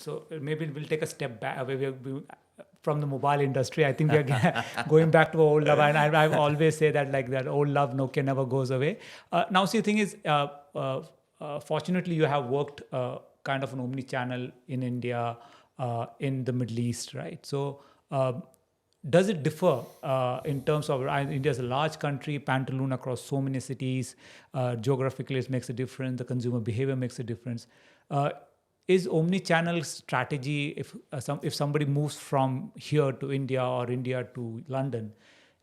So maybe we'll take a step back from the mobile industry. I think we are going back to old love, and I always say that like that old love Nokia never goes away. Now, see, the thing is, fortunately, you have worked kind of an omni-channel in India, in the Middle East, right? So. Does it differ in terms of India is a large country, pantaloon across so many cities, geographically it makes a difference, the consumer behavior makes a difference. Uh, is omni-channel strategy, if somebody moves from here to India or India to London,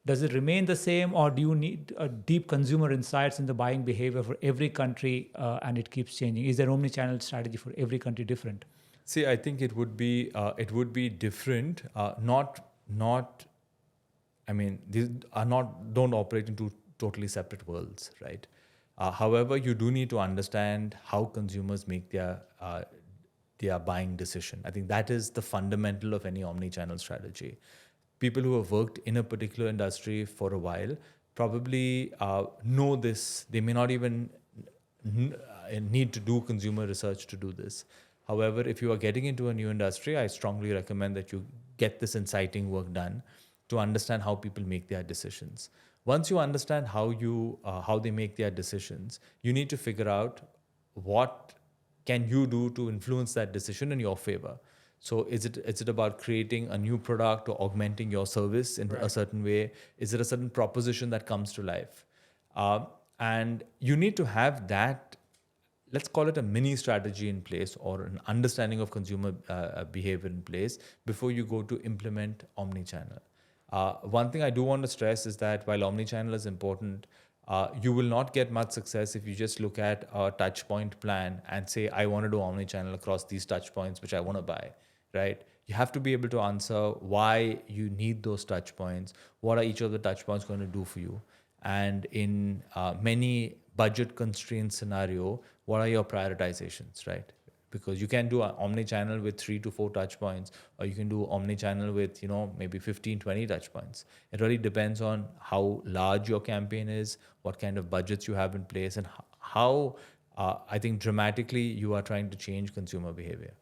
does it remain the same, or do you need a deep consumer insights in the buying behavior for every country, and it keeps changing? Is there omni-channel strategy for every country different? See, I think it would be different. Not. I mean, these are not don't operate into totally separate worlds, right? However, you do need to understand how consumers make their buying decision. I think that is the fundamental of any omni-channel strategy. People who have worked in a particular industry for a while probably know this. They may not even need to do consumer research to do this. However, if you are getting into a new industry, I strongly recommend that you get this inciting work done to understand how people make their decisions. Once you understand how they make their decisions, you need to figure out what can you do to influence that decision in your favor. So is it about creating a new product or augmenting your service in a certain way? Is it a certain proposition that comes to life? And you need to have that, let's call it a mini strategy in place, or an understanding of consumer behavior in place before you go to implement omni-channel. One thing I do want to stress is that while omni-channel is important, you will not get much success if you just look at a touch point plan and say, I want to do omni-channel across these touch points, which I want to buy, right? You have to be able to answer why you need those touch points. What are each of the touch points going to do for you? And in many budget constrained scenario, what are your prioritizations, right? Because you can do an omni-channel with 3 to 4 touch points, or you can do omni-channel with, maybe 15, 20 touch points. It really depends on how large your campaign is, what kind of budgets you have in place, and how I think dramatically you are trying to change consumer behavior.